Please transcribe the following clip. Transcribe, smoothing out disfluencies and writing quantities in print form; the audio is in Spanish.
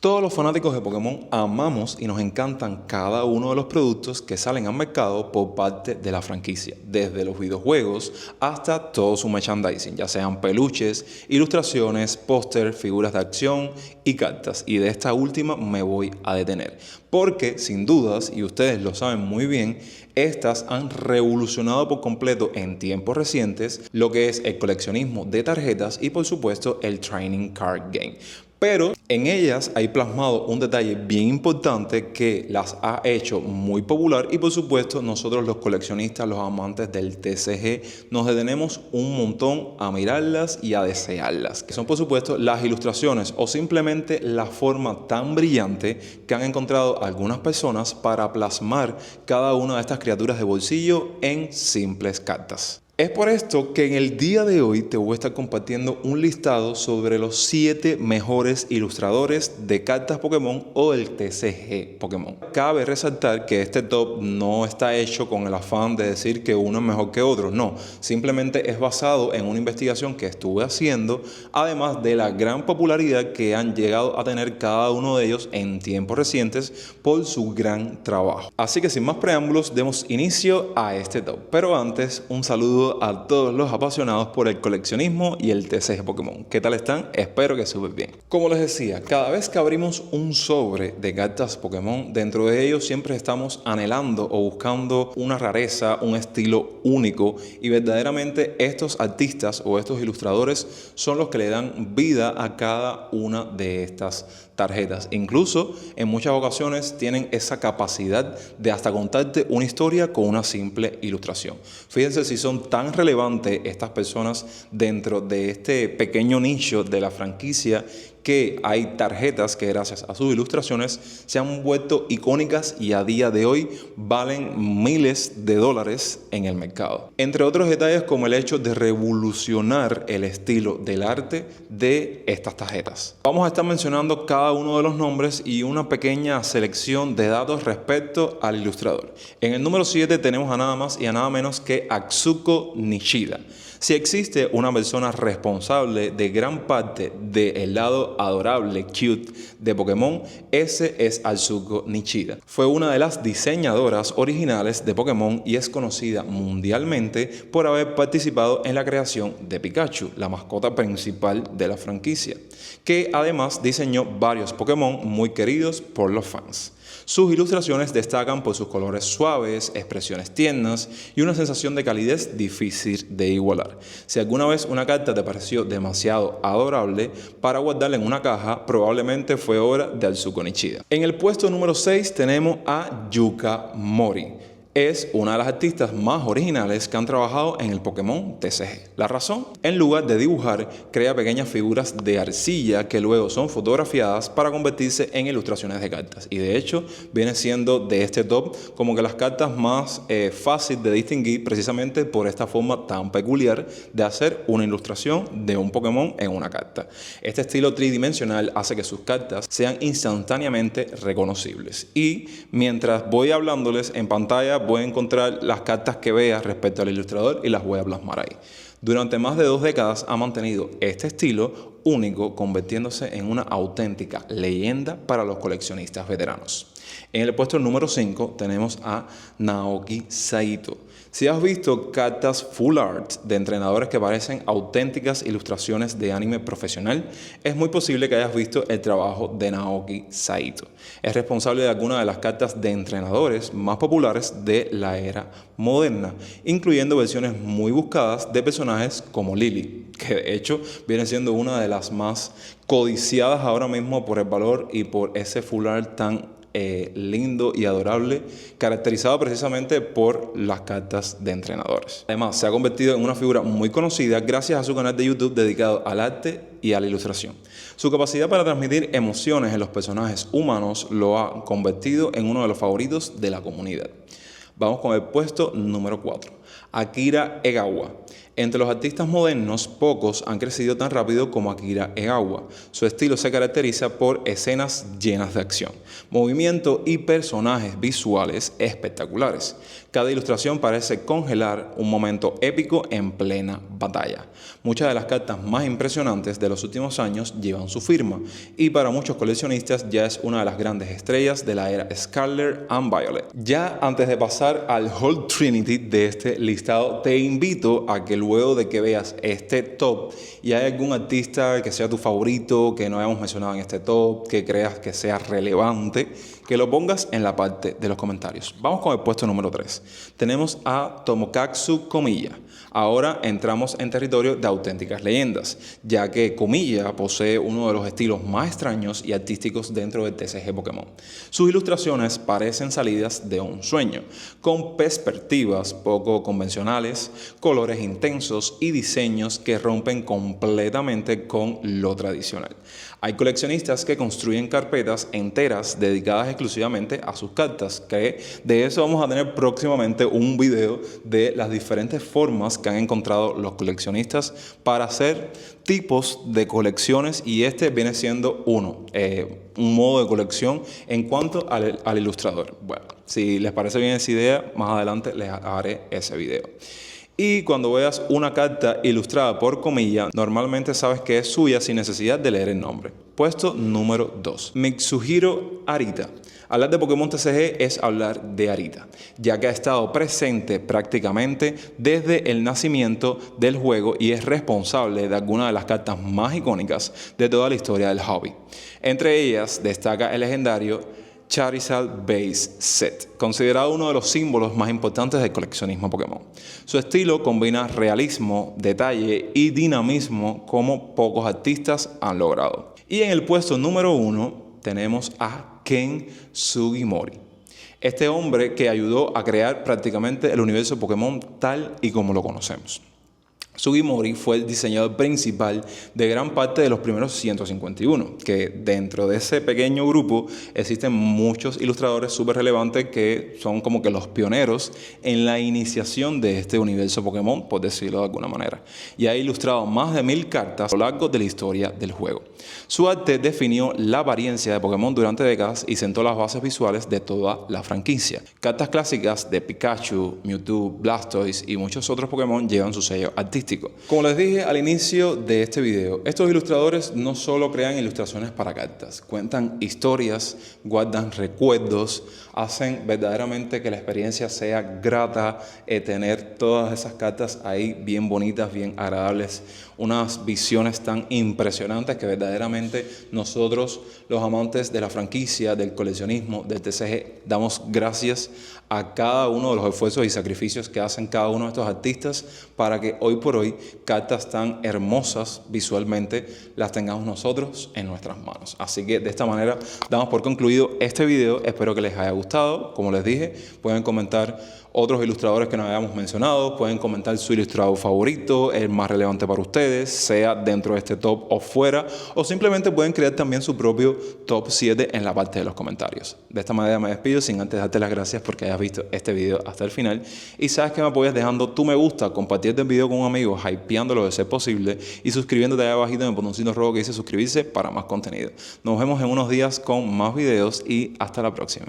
Todos los fanáticos de Pokémon amamos y nos encantan cada uno de los productos que salen al mercado por parte de la franquicia, desde los videojuegos hasta todo su merchandising, ya sean peluches, ilustraciones, póster, figuras de acción y cartas. Y de esta última me voy a detener, porque sin dudas, y ustedes lo saben muy bien, estas han revolucionado por completo en tiempos recientes lo que es el coleccionismo de tarjetas y por supuesto el Trading Card Game. Pero en ellas hay plasmado un detalle bien importante que las ha hecho muy popular y por supuesto nosotros los coleccionistas, los amantes del TCG, nos detenemos un montón a mirarlas y a desearlas, que son por supuesto las ilustraciones o simplemente la forma tan brillante que han encontrado algunas personas para plasmar cada una de estas criaturas de bolsillo en simples cartas. Es por esto que en el día de hoy te voy a estar compartiendo un listado sobre los 7 mejores ilustradores de cartas Pokémon o del TCG Pokémon. Cabe resaltar que este top no está hecho con el afán de decir que uno es mejor que otro, no. Simplemente es basado en una investigación que estuve haciendo, además de la gran popularidad que han llegado a tener cada uno de ellos en tiempos recientes por su gran trabajo. Así que sin más preámbulos, demos inicio a este top. Pero antes, un saludo a todos los apasionados por el coleccionismo y el TCG Pokémon. ¿Qué tal están? Espero que súper bien. Como les decía, cada vez que abrimos un sobre de cartas Pokémon, dentro de ellos siempre estamos anhelando o buscando una rareza, un estilo único, y verdaderamente estos artistas o estos ilustradores son los que le dan vida a cada una de estas tarjetas. Incluso en muchas ocasiones tienen esa capacidad de hasta contarte una historia con una simple ilustración. Fíjense si son tan relevantes estas personas dentro de este pequeño nicho de la franquicia, que hay tarjetas que gracias a sus ilustraciones se han vuelto icónicas y a día de hoy valen miles de dólares en el mercado. Entre otros detalles como el hecho de revolucionar el estilo del arte de estas tarjetas. Vamos a estar mencionando cada uno de los nombres y una pequeña selección de datos respecto al ilustrador. En el número 7 tenemos a nada más y a nada menos que Atsuko Nishida. Si existe una persona responsable de gran parte del lado adorable, cute de Pokémon, ese es Atsuko Nishida. Fue una de las diseñadoras originales de Pokémon y es conocida mundialmente por haber participado en la creación de Pikachu, la mascota principal de la franquicia, que además diseñó varios Pokémon muy queridos por los fans. Sus ilustraciones destacan por sus colores suaves, expresiones tiernas y una sensación de calidez difícil de igualar. Si alguna vez una carta te pareció demasiado adorable para guardarla en una caja, probablemente fue obra de Atsuko Nishida. En el puesto número 6 tenemos a Yuka Mori. Es una de las artistas más originales que han trabajado en el Pokémon TCG. ¿La razón? En lugar de dibujar, crea pequeñas figuras de arcilla que luego son fotografiadas para convertirse en ilustraciones de cartas. Y de hecho, viene siendo de este top como que las cartas más fáciles de distinguir precisamente por esta forma tan peculiar de hacer una ilustración de un Pokémon en una carta. Este estilo tridimensional hace que sus cartas sean instantáneamente reconocibles. Y mientras voy hablándoles en pantalla, voy a encontrar las cartas que vea respecto al ilustrador y las voy a plasmar ahí. Durante más de 2 décadas ha mantenido este estilo único, convirtiéndose en una auténtica leyenda para los coleccionistas veteranos. En el puesto número 5 tenemos a Naoki Saito. Si has visto cartas full art de entrenadores que parecen auténticas ilustraciones de anime profesional, es muy posible que hayas visto el trabajo de Naoki Saito. Es responsable de algunas de las cartas de entrenadores más populares de la era moderna, incluyendo versiones muy buscadas de personajes como Lily, que de hecho viene siendo una de las más codiciadas ahora mismo por el valor y por ese full art tan lindo y adorable, caracterizado precisamente por las cartas de entrenadores. Además, se ha convertido en una figura muy conocida gracias a su canal de YouTube dedicado al arte y a la ilustración. Su capacidad para transmitir emociones en los personajes humanos lo ha convertido en uno de los favoritos de la comunidad. Vamos con el puesto número 4. Akira Egawa. Entre los artistas modernos, pocos han crecido tan rápido como Akira Egawa. Su estilo se caracteriza por escenas llenas de acción, movimiento y personajes visuales espectaculares. Cada ilustración parece congelar un momento épico en plena batalla. Muchas de las cartas más impresionantes de los últimos años llevan su firma, y para muchos coleccionistas ya es una de las grandes estrellas de la era Scarlet and Violet. Ya antes de pasar al Whole Trinity de este listado, te invito a que luego de que veas este top y hay algún artista que sea tu favorito, que no hayamos mencionado en este top, que creas que sea relevante, que lo pongas en la parte de los comentarios. Vamos con el puesto número 3. Tenemos a Tomokazu Komiya. Ahora entramos en territorio de auténticas leyendas, ya que Komiya posee uno de los estilos más extraños y artísticos dentro del TCG Pokémon. Sus ilustraciones parecen salidas de un sueño, con perspectivas poco convencionales, colores intensos y diseños que rompen completamente con lo tradicional. Hay coleccionistas que construyen carpetas enteras dedicadas exclusivamente a sus cartas, que de eso vamos a tener próximamente un video de las diferentes formas que han encontrado los coleccionistas para hacer tipos de colecciones, y este viene siendo un modo de colección en cuanto al ilustrador. Bueno, si les parece bien esa idea, más adelante les haré ese video. Y cuando veas una carta ilustrada por Komiya, normalmente sabes que es suya sin necesidad de leer el nombre. Puesto número 2. Mitsuhiro Arita. Hablar de Pokémon TCG es hablar de Arita, ya que ha estado presente prácticamente desde el nacimiento del juego y es responsable de algunas de las cartas más icónicas de toda la historia del hobby. Entre ellas destaca el legendario Charizard Base Set, considerado uno de los símbolos más importantes del coleccionismo Pokémon. Su estilo combina realismo, detalle y dinamismo como pocos artistas han logrado. Y en el puesto número 1 tenemos a Ken Sugimori. Este hombre que ayudó a crear prácticamente el universo Pokémon tal y como lo conocemos. Sugimori fue el diseñador principal de gran parte de los primeros 151, que dentro de ese pequeño grupo existen muchos ilustradores súper relevantes que son como que los pioneros en la iniciación de este universo Pokémon, por decirlo de alguna manera, y ha ilustrado más de 1000 cartas a lo largo de la historia del juego. Su arte definió la apariencia de Pokémon durante décadas y sentó las bases visuales de toda la franquicia. Cartas clásicas de Pikachu, Mewtwo, Blastoise y muchos otros Pokémon llevan su sello artístico. Como les dije al inicio de este video, estos ilustradores no solo crean ilustraciones para cartas, cuentan historias, guardan recuerdos, hacen verdaderamente que la experiencia sea grata, tener todas esas cartas ahí bien bonitas, bien agradables, unas visiones tan impresionantes que verdaderamente nosotros, los amantes de la franquicia, del coleccionismo, del TCG, damos gracias a cada uno de los esfuerzos y sacrificios que hacen cada uno de estos artistas para que hoy por hoy cartas tan hermosas visualmente las tengamos nosotros en nuestras manos. Así que de esta manera damos por concluido este video. Espero que les haya gustado. Como les dije, pueden comentar otros ilustradores que no hayamos mencionado, pueden comentar su ilustrador favorito, el más relevante para ustedes, sea dentro de este top o fuera, o simplemente pueden crear también su propio top 7 en la parte de los comentarios. De esta manera me despido sin antes darte las gracias porque hayas visto este video hasta el final, y sabes que me apoyas dejando tu me gusta, compartiendo el video con un amigo, hypeándolo de ser posible y suscribiéndote ahí abajito en el botoncito rojo que dice suscribirse para más contenido. Nos vemos en unos días con más videos y hasta la próxima.